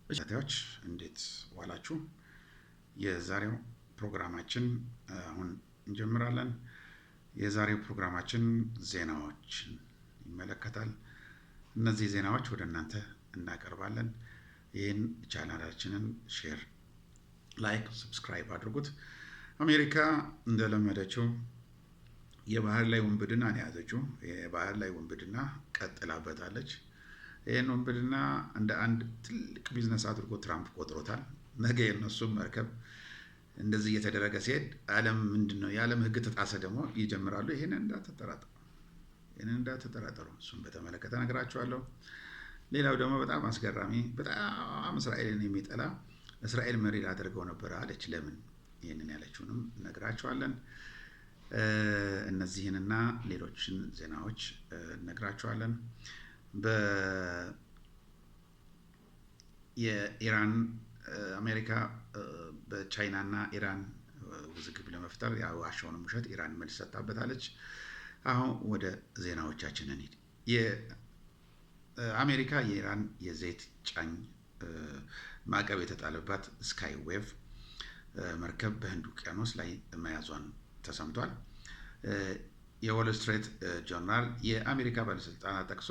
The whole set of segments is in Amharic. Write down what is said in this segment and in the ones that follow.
ተከታታዮች እንዴት ዋላችሁ? የዛሬው ፕሮግራማችን አሁን እንጀምራለን። የዛሬው ፕሮግራማችን ዜናዎችን ይመለከታል። እነዚህ ዜናዎች ወደ እናንተ እናቀርባለን። ይህን ቻናላችንን ሼር፣ ላይክ፣ ሰብስክራይብ አድርጉት። አሜሪካ እንደለመደችው የባህር ላይ ውንብድናን የያዘችው የባህር ላይ ውንብድና ቀጥላበታለች። ይህን ውንብድና እንደ አንድ ትልቅ ቢዝነስ አድርጎ ትራምፕ ቆጥሮታል። ነገ የነሱም መርከብ እንደዚህ እየተደረገ ሲሄድ ዓለም ምንድን ነው የዓለም ሕግ ተጣሰ ደግሞ ይጀምራሉ። ይህንን እንዳትጠራጠሩ። እሱም በተመለከተ ነግራችኋለሁ። ሌላው ደግሞ በጣም አስገራሚ፣ በጣም እስራኤልን የሚጠላ እስራኤል መሪ ላደርገው ነበረ አለች። ለምን? ይህንን ያለችውንም ነግራችኋለን። እነዚህንና ሌሎችን ዜናዎች ነግራችኋለን። የኢራን አሜሪካ በቻይና እና ኢራን ውዝግብ ለመፍጠር ያዋሸውንም ውሸት ኢራን መልስ ሰጥታበታለች። አሁን ወደ ዜናዎቻችን እንሂድ። የአሜሪካ የኢራን የዘይት ጫኝ ማዕቀብ የተጣለባት ስካይ ዌቭ መርከብ በህንድ ውቅያኖስ ላይ መያዟን ተሰምቷል። የዎል ስትሪት ጆርናል የአሜሪካ ባለስልጣናት ጠቅሶ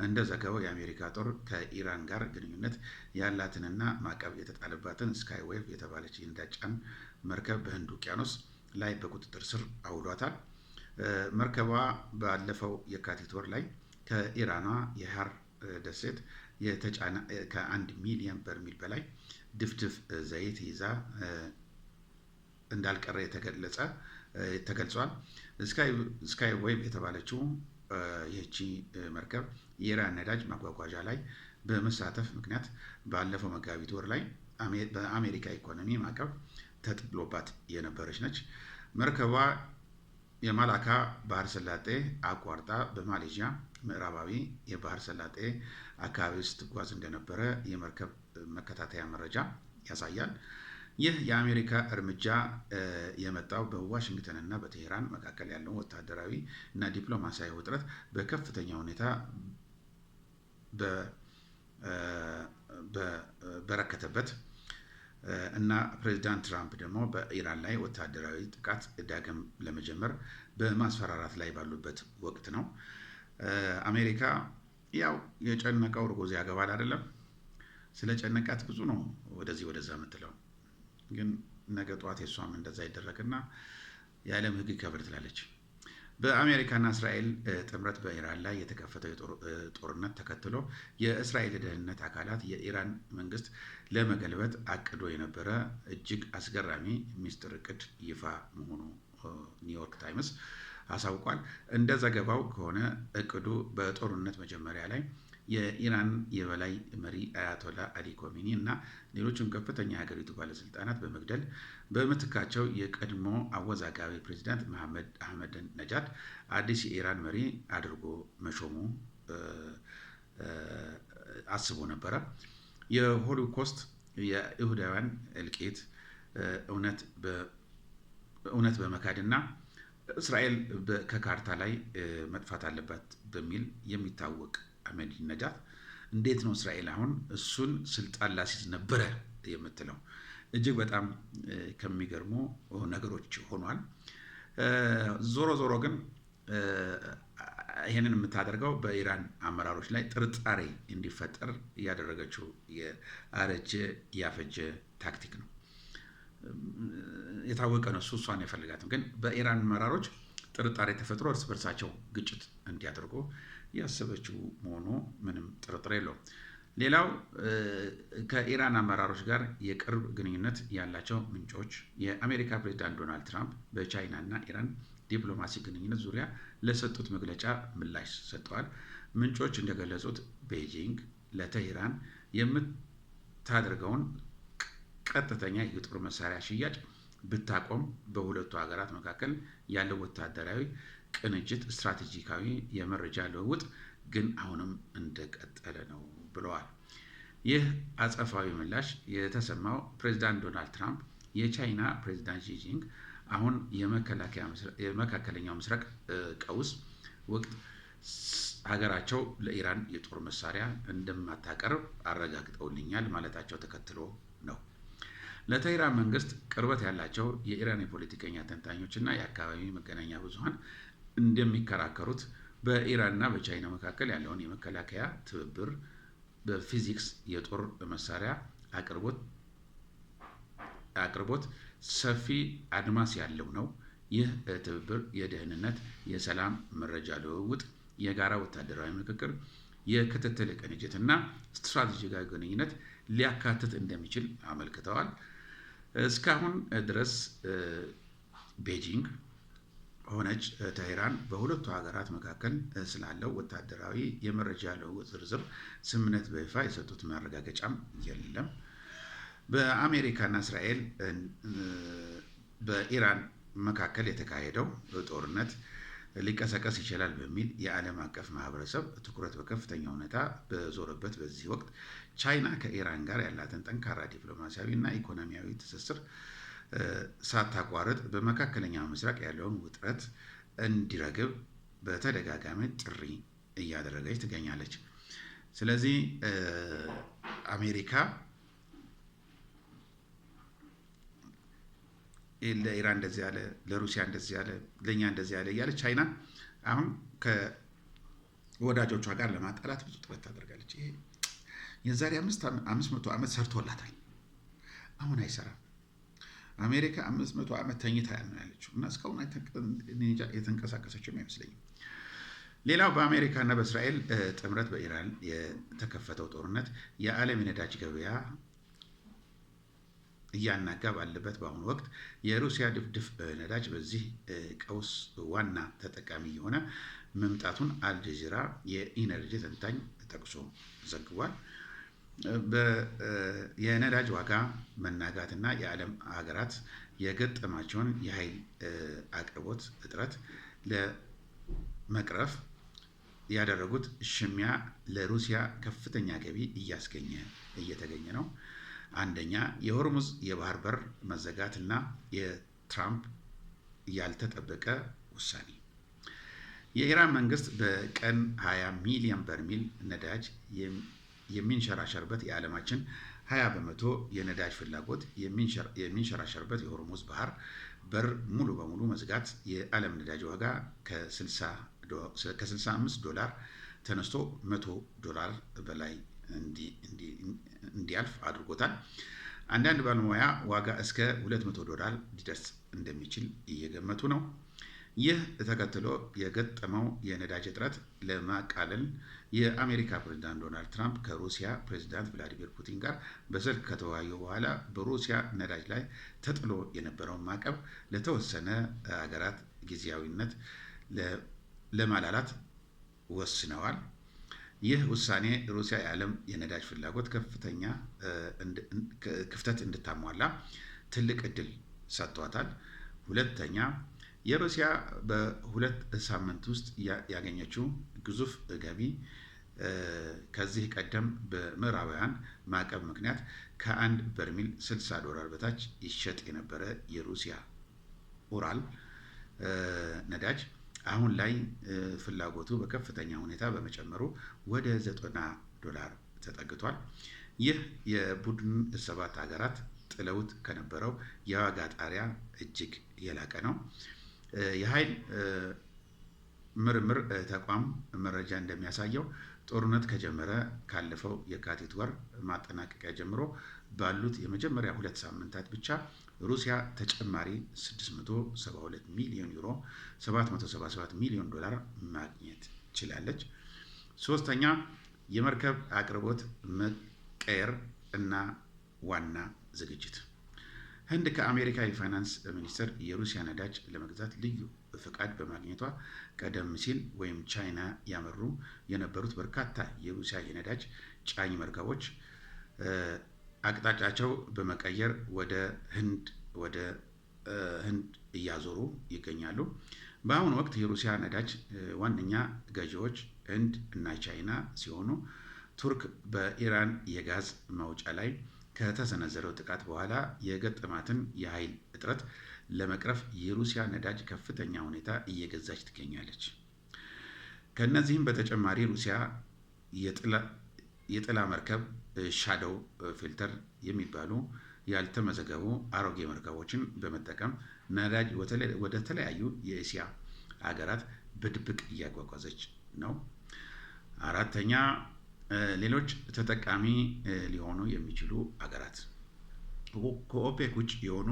እንደዘገበው የአሜሪካ ጦር ከኢራን ጋር ግንኙነት ያላትንና ማዕቀብ የተጣለባትን ስካይ ዌቭ የተባለች የነዳጅ ጫኝ መርከብ በህንድ ውቅያኖስ ላይ በቁጥጥር ስር አውሏታል። መርከቧ ባለፈው የካቲት ወር ላይ ከኢራኗ የሃር ደሴት የተጫነ ከ1 ሚሊዮን በርሜል በላይ ድፍድፍ ዘይት ይዛ እንዳልቀረ ተገልጿል። ስካይ ዌቭ የተባለችው ይህቺ መርከብ የኢራን ነዳጅ ማጓጓዣ ላይ በመሳተፍ ምክንያት ባለፈው መጋቢት ወር ላይ በአሜሪካ ኢኮኖሚ ማዕቀብ ተጥሎባት የነበረች ነች። መርከቧ የማላካ ባህረ ሰላጤ አቋርጣ በማሌዥያ ምዕራባዊ የባህረ ሰላጤ አካባቢ ስትጓዝ እንደነበረ የመርከብ መከታተያ መረጃ ያሳያል። ይህ የአሜሪካ እርምጃ የመጣው በዋሽንግተን እና በቴሄራን መካከል ያለውን ወታደራዊ እና ዲፕሎማሲያዊ ውጥረት በከፍተኛ ሁኔታ በረከተበት እና ፕሬዚዳንት ትራምፕ ደግሞ በኢራን ላይ ወታደራዊ ጥቃት ዳግም ለመጀመር በማስፈራራት ላይ ባሉበት ወቅት ነው። አሜሪካ ያው የጨነቀው እርጉዝ ያገባል አይደለም። ስለ ጨነቃት ብዙ ነው ወደዚህ ወደዛ የምትለው፣ ግን ነገ ጠዋት የሷም እንደዛ ይደረግና የዓለም ሕግ ይከብር ትላለች። በአሜሪካና እስራኤል ጥምረት በኢራን ላይ የተከፈተው ጦርነት ተከትሎ የእስራኤል ደህንነት አካላት የኢራን መንግስት ለመገልበጥ አቅዶ የነበረ እጅግ አስገራሚ ሚስጥር እቅድ ይፋ መሆኑ ኒውዮርክ ታይምስ አሳውቋል። እንደ ዘገባው ከሆነ እቅዱ በጦርነት መጀመሪያ ላይ የኢራን የበላይ መሪ አያቶላ አሊ ኮሚኒ እና ሌሎችም ከፍተኛ የሀገሪቱ ባለስልጣናት በመግደል በምትካቸው የቀድሞ አወዛጋቢ ፕሬዚዳንት መሐመድ አህመድ ነጃድ አዲስ የኢራን መሪ አድርጎ መሾሙ አስቦ ነበረ። የሆሎኮስት የይሁዳውያን እልቂት እውነት በመካድና እስራኤል ከካርታ ላይ መጥፋት አለባት በሚል የሚታወቅ አህመድ ነጃድ እንዴት ነው እስራኤል አሁን እሱን ስልጣን ላሲዝ ነበረ የምትለው? እጅግ በጣም ከሚገርሙ ነገሮች ሆኗል። ዞሮ ዞሮ ግን ይህንን የምታደርገው በኢራን አመራሮች ላይ ጥርጣሬ እንዲፈጠር እያደረገችው የአረጀ ያፈጀ ታክቲክ ነው። የታወቀ ነው። እሷን አይፈልጋትም፣ ግን በኢራን አመራሮች ጥርጣሬ ተፈጥሮ እርስ በርሳቸው ግጭት እንዲያደርጉ ያሰበችው መሆኑ ምንም ጥርጥር የለውም። ሌላው ከኢራን አመራሮች ጋር የቅርብ ግንኙነት ያላቸው ምንጮች የአሜሪካ ፕሬዚዳንት ዶናልድ ትራምፕ በቻይና እና ኢራን ዲፕሎማሲ ግንኙነት ዙሪያ ለሰጡት መግለጫ ምላሽ ሰጥተዋል። ምንጮች እንደገለጹት ቤጂንግ ለቴሄራን የምታደርገውን ቀጥተኛ የጦር መሳሪያ ሽያጭ ብታቆም በሁለቱ ሀገራት መካከል ያለው ወታደራዊ ቅንጅት፣ ስትራቴጂካዊ የመረጃ ልውውጥ ግን አሁንም እንደቀጠለ ነው ብለዋል። ይህ አጸፋዊ ምላሽ የተሰማው ፕሬዚዳንት ዶናልድ ትራምፕ የቻይና ፕሬዚዳንት ሺ አሁን የመካከለኛው ምስራቅ ቀውስ ወቅት ሀገራቸው ለኢራን የጦር መሳሪያ እንደማታቀርብ አረጋግጠውልኛል ማለታቸው ተከትሎ ነው። ለቴህራን መንግስት ቅርበት ያላቸው የኢራን የፖለቲከኛ ተንታኞችና የአካባቢ መገናኛ ብዙሃን እንደሚከራከሩት በኢራንና በቻይና መካከል ያለውን የመከላከያ ትብብር በፊዚክስ የጦር መሳሪያ አቅርቦት ሰፊ አድማስ ያለው ነው። ይህ ትብብር የደህንነት፣ የሰላም መረጃ ልውውጥ፣ የጋራ ወታደራዊ ምክክር፣ የክትትል ቅንጅት እና ስትራቴጂካዊ ግንኙነት ሊያካትት እንደሚችል አመልክተዋል። እስካሁን ድረስ ቤጂንግ ሆነች ቴህራን በሁለቱ ሀገራት መካከል ስላለው ወታደራዊ የመረጃ ልውውጥ ዝርዝር ስምምነት በይፋ የሰጡት ማረጋገጫም የለም። በአሜሪካና እስራኤል በኢራን መካከል የተካሄደው ጦርነት ሊቀሰቀስ ይችላል በሚል የዓለም አቀፍ ማህበረሰብ ትኩረት በከፍተኛ ሁኔታ በዞረበት በዚህ ወቅት ቻይና ከኢራን ጋር ያላትን ጠንካራ ዲፕሎማሲያዊ እና ኢኮኖሚያዊ ትስስር ሳታቋርጥ በመካከለኛው ምስራቅ ያለውን ውጥረት እንዲረግብ በተደጋጋሚ ጥሪ እያደረገች ትገኛለች። ስለዚህ አሜሪካ ለኢራን እንደዚህ ያለ፣ ለሩሲያ እንደዚህ ያለ፣ ለእኛ እንደዚህ ያለ እያለች ቻይና አሁን ከወዳጆቿ ጋር ለማጣላት ብዙ ጥረት ታደርጋለች። ይሄ የዛሬ 500 ዓመት ሰርቶላታል። አሁን አይሰራም። አሜሪካ 500 ዓመት ተኝታ ያለችው እና እስካሁን የተንቀሳቀሰችው አይመስለኝም። ሌላው በአሜሪካ እና በእስራኤል ጥምረት በኢራን የተከፈተው ጦርነት የዓለም የነዳጅ ገበያ እያናጋ ባለበት በአሁኑ ወቅት የሩሲያ ድፍድፍ ነዳጅ በዚህ ቀውስ ዋና ተጠቃሚ የሆነ መምጣቱን አልጀዚራ የኢነርጂ ተንታኝ ጠቅሶ ዘግቧል። የነዳጅ ዋጋ መናጋትና የዓለም ሀገራት የገጠማቸውን የኃይል አቅርቦት እጥረት ለመቅረፍ ያደረጉት ሽሚያ ለሩሲያ ከፍተኛ ገቢ እየተገኘ ነው። አንደኛ የሆርሙዝ የባህር በር መዘጋት እና የትራምፕ ያልተጠበቀ ውሳኔ። የኢራን መንግስት በቀን 20 ሚሊዮን በርሜል ነዳጅ የሚንሸራሸርበት የዓለማችን 20 በመቶ የነዳጅ ፍላጎት የሚንሸራሸርበት የሆርሙዝ ባህር በር ሙሉ በሙሉ መዝጋት የዓለም ነዳጅ ዋጋ ከ65 ዶላር ተነስቶ $100 በላይ እንዲያልፍ አድርጎታል። አንዳንድ ባለሙያ ዋጋ እስከ $200 ሊደርስ እንደሚችል እየገመቱ ነው። ይህ ተከትሎ የገጠመው የነዳጅ እጥረት ለማቃለል የአሜሪካ ፕሬዝዳንት ዶናልድ ትራምፕ ከሩሲያ ፕሬዝዳንት ቭላዲሚር ፑቲን ጋር በስልክ ከተወያዩ በኋላ በሩሲያ ነዳጅ ላይ ተጥሎ የነበረውን ማዕቀብ ለተወሰነ ሀገራት ጊዜያዊነት ለማላላት ወስነዋል። ይህ ውሳኔ ሩሲያ የዓለም የነዳጅ ፍላጎት ክፍተት እንድታሟላ ትልቅ እድል ሰጥቷታል። ሁለተኛ የሩሲያ በሁለት ሳምንት ውስጥ ያገኘችው ግዙፍ ገቢ ከዚህ ቀደም በምዕራባውያን ማዕቀብ ምክንያት ከአንድ በርሜል $60 በታች ይሸጥ የነበረ የሩሲያ ኡራል ነዳጅ አሁን ላይ ፍላጎቱ በከፍተኛ ሁኔታ በመጨመሩ ወደ $90 ተጠግቷል። ይህ የቡድን 7 ሀገራት ጥለውት ከነበረው የዋጋ ጣሪያ እጅግ የላቀ ነው። የኃይል ምርምር ተቋም መረጃ እንደሚያሳየው ጦርነት ከጀመረ ካለፈው የካቲት ወር ማጠናቀቂያ ጀምሮ ባሉት የመጀመሪያ 2 ሳምንታት ብቻ ሩሲያ ተጨማሪ 672 ሚሊዮን ዩሮ $777 ሚሊዮን ማግኘት ችላለች። ሶስተኛ የመርከብ አቅርቦት መቀየር እና ዋና ዝግጅት። ህንድ ከአሜሪካ የፋይናንስ ሚኒስቴር የሩሲያ ነዳጅ ለመግዛት ልዩ ፍቃድ በማግኘቷ ቀደም ሲል ወይም ቻይና ያመሩ የነበሩት በርካታ የሩሲያ የነዳጅ ጫኝ መርከቦች አቅጣጫቸው በመቀየር ወደ ህንድ እያዞሩ ይገኛሉ። በአሁኑ ወቅት የሩሲያ ነዳጅ ዋነኛ ገዢዎች ህንድ እና ቻይና ሲሆኑ ቱርክ በኢራን የጋዝ ማውጫ ላይ ከተሰነዘረው ጥቃት በኋላ የገጠማትን የኃይል እጥረት ለመቅረፍ የሩሲያ ነዳጅ ከፍተኛ ሁኔታ እየገዛች ትገኛለች። ከነዚህም በተጨማሪ ሩሲያ የጥላ መርከብ ሻዶው ፊልተር የሚባሉ ያልተመዘገቡ አሮጌ መርከቦችን በመጠቀም ነዳጅ ወደ ተለያዩ የእስያ ሀገራት በድብቅ እያጓጓዘች ነው። አራተኛ ሌሎች ተጠቃሚ ሊሆኑ የሚችሉ ሀገራት ከኦፔክ ውጭ የሆኑ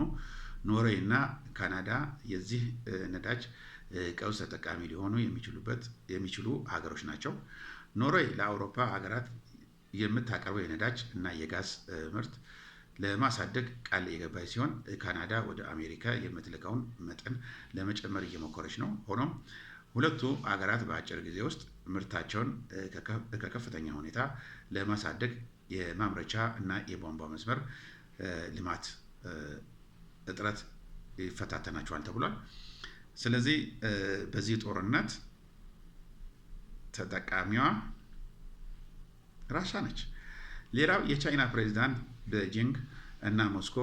ኖርዌይ እና ካናዳ የዚህ ነዳጅ ቀውስ ተጠቃሚ ሊሆኑ የሚችሉ ሀገሮች ናቸው። ኖርዌይ ለአውሮፓ ሀገራት የምታቀርበው የነዳጅ እና የጋዝ ምርት ለማሳደግ ቃል የገባች ሲሆን ካናዳ ወደ አሜሪካ የምትልከውን መጠን ለመጨመር እየሞከረች ነው። ሆኖም ሁለቱ ሀገራት በአጭር ጊዜ ውስጥ ምርታቸውን ከከፍተኛ ሁኔታ ለማሳደግ የማምረቻ እና የቧንቧ መስመር ልማት እጥረት ይፈታተናቸዋል ተብሏል። ስለዚህ በዚህ ጦርነት ተጠቃሚዋ ራሻ ነች። ሌላው የቻይና ፕሬዚዳንት ቤጂንግ እና ሞስኮ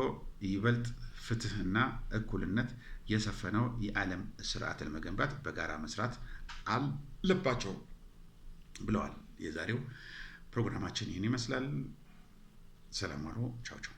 ይበልጥ ፍትህና እኩልነት የሰፈነው የዓለም ስርዓት ለመገንባት በጋራ መስራት አለባቸው ብለዋል። የዛሬው ፕሮግራማችን ይህን ይመስላል። ሰላም ዋሉ። ቻው ቻው።